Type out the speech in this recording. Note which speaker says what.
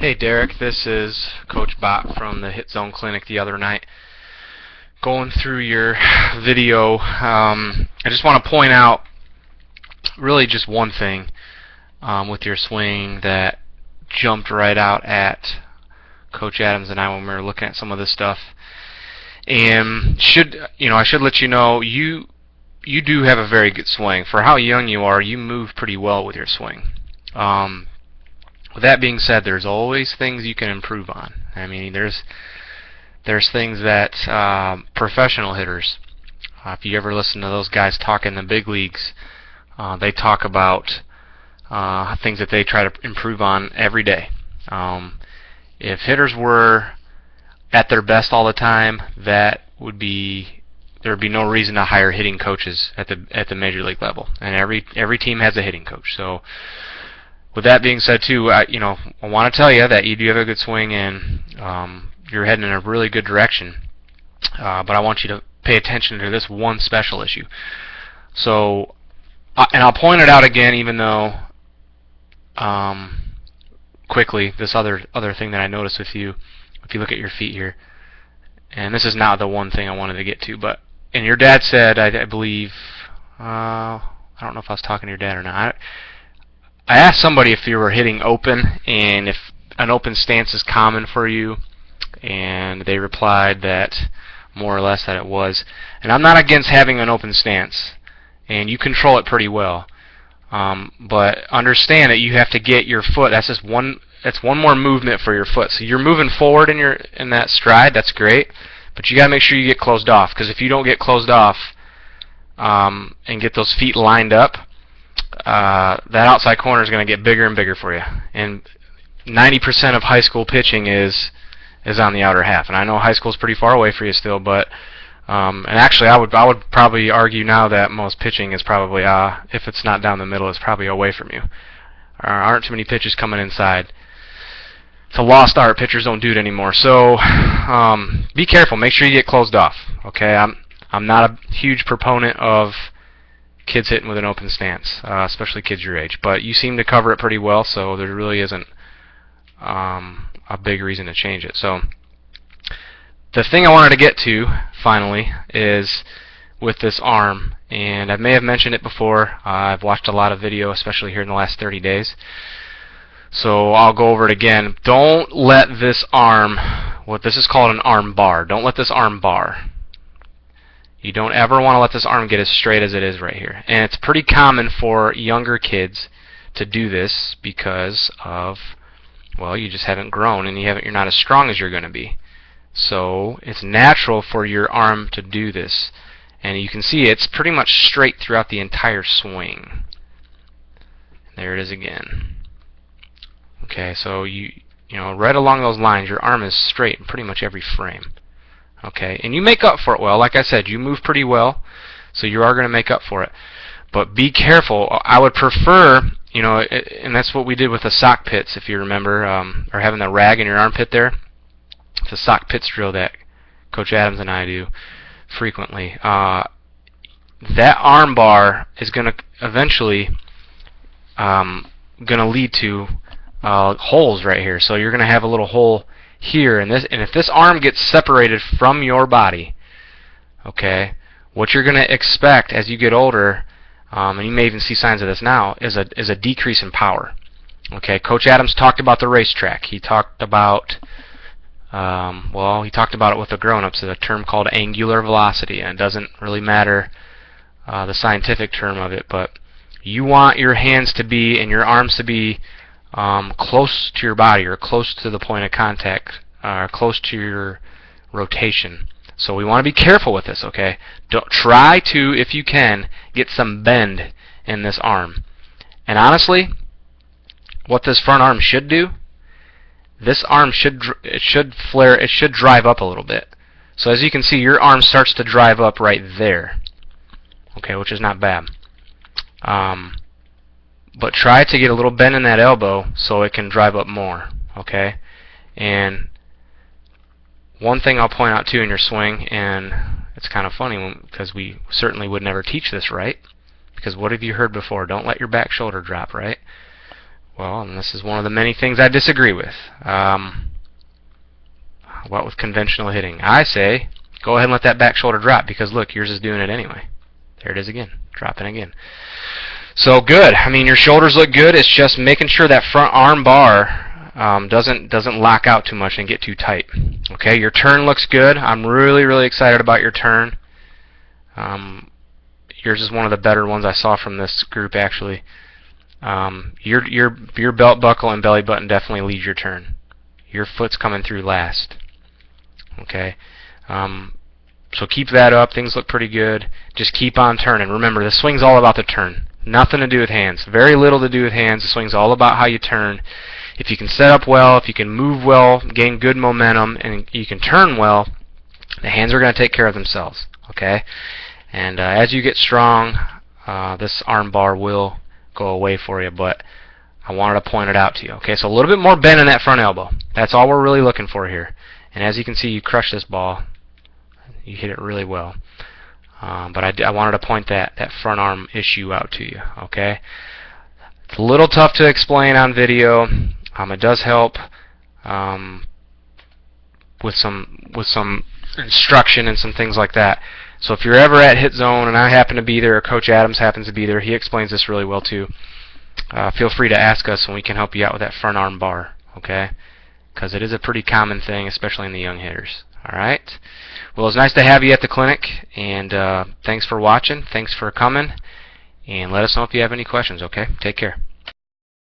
Speaker 1: Hey Derrick, this is Coach Bot from the HitZone Clinic the other night. Going through your video, I just want to point out really just one thing with your swing that jumped right out at Coach Adams and I when we were looking at some of this stuff. And I should let you know you do have a very good swing. For how young you are, you move pretty well with your swing. With that being said, there's always things you can improve on. I mean, there's things that professional hitters, if you ever listen to those guys talk in the big leagues, they talk about things that they try to improve on every day. If hitters were at their best all the time, there would be no reason to hire hitting coaches at the major league level. And every team has a hitting coach. So with that being said, too, I want to tell you that you do have a good swing and you're heading in a really good direction. But I want you to pay attention to this one special issue. So, and I'll point it out again, even though quickly this other thing that I noticed with you, if you look at your feet here, and this is not the one thing I wanted to get to, but and your dad said, I believe, I don't know if I was talking to your dad or not. I asked somebody if you were hitting open and if an open stance is common for you, and they replied that more or less that it was. And I'm not against having an open stance, and you control it pretty well. But understand that you have to get your foot. That's one more movement for your foot. So you're moving forward in that stride. That's great, but you got to make sure you get closed off. Because if you don't get closed off and get those feet lined up, that outside corner is going to get bigger and bigger for you. And 90% of high school pitching is on the outer half. And I know high school is pretty far away for you still, but and actually I would probably argue now that most pitching is probably if it's not down the middle, it's probably away from you. There aren't too many pitches coming inside. It's a lost art. Pitchers don't do it anymore. So be careful. Make sure you get closed off. Okay, I'm not a huge proponent of kids hitting with an open stance, especially kids your age. But you seem to cover it pretty well, so there really isn't a big reason to change it. So the thing I wanted to get to, finally, is with this arm. And I may have mentioned it before. I've watched a lot of video, especially here in the last 30 days. So I'll go over it again. Don't let this arm, what this is called an arm bar, don't let this arm bar. You don't ever want to let this arm get as straight as it is right here. And it's pretty common for younger kids to do this because of, well, you just haven't grown and you're not as strong as you're going to be. So it's natural for your arm to do this. And you can see it's pretty much straight throughout the entire swing. There it is again. Okay, so you know, right along those lines, your arm is straight in pretty much every frame. Okay, and you make up for it well. Like I said, you move pretty well, so you are going to make up for it. But be careful. I would prefer, and that's what we did with the sock pits, if you remember, or having the rag in your armpit there. It's a sock pits drill that Coach Adams and I do frequently. That arm bar is going to eventually lead to holes right here. So you're going to have a little hole here, and if this arm gets separated from your body, okay, what you're going to expect as you get older, and you may even see signs of this now, is a decrease in power. Okay, Coach Adams talked about the racetrack. He talked about he talked about it with the grown-ups, a term called angular velocity, and it doesn't really matter the scientific term of it, but you want your hands to be and your arms to be close to your body, or close to the point of contact, or close to your rotation. So we want to be careful with this, okay? Don't try to, if you can, get some bend in this arm. And honestly, what this front arm should do, this arm should flare, it should drive up a little bit. So as you can see, your arm starts to drive up right there, okay, which is not bad. But try to get a little bend in that elbow so it can drive up more, okay? And one thing I'll point out too in your swing, and it's kind of funny because we certainly would never teach this right, because what have you heard before? Don't let your back shoulder drop, right? Well, and this is one of the many things I disagree with. What with conventional hitting? I say go ahead and let that back shoulder drop, because look, yours is doing it anyway. There it is again, dropping again. So good. I mean, your shoulders look good. It's just making sure that front arm bar doesn't lock out too much and get too tight. Okay, your turn looks good. I'm really excited about your turn. Yours is one of the better ones I saw from this group, actually. Your belt buckle and belly button definitely lead your turn. Your foot's coming through last. Okay, so keep that up. Things look pretty good. Just keep on turning. Remember, the swing's all about the turn. Nothing to do with hands. Very little to do with hands. The swing's all about how you turn. If you can set up well, if you can move well, gain good momentum, and you can turn well, the hands are going to take care of themselves. Okay, and as you get strong, this arm bar will go away for you, but I wanted to point it out to you. Okay, so a little bit more bend in that front elbow. That's all we're really looking for here. And as you can see, you crush this ball. You hit it really well. But I wanted to point that front arm issue out to you. Okay, it's a little tough to explain on video. It does help with some instruction and some things like that. So if you're ever at HitZone and I happen to be there, or Coach Adams happens to be there, he explains this really well too. Feel free to ask us and we can help you out with that front arm bar. Okay, because it is a pretty common thing, especially in the young hitters. All right. Well, it's nice to have you at the clinic, and thanks for watching. Thanks for coming, and let us know if you have any questions. Okay, take care.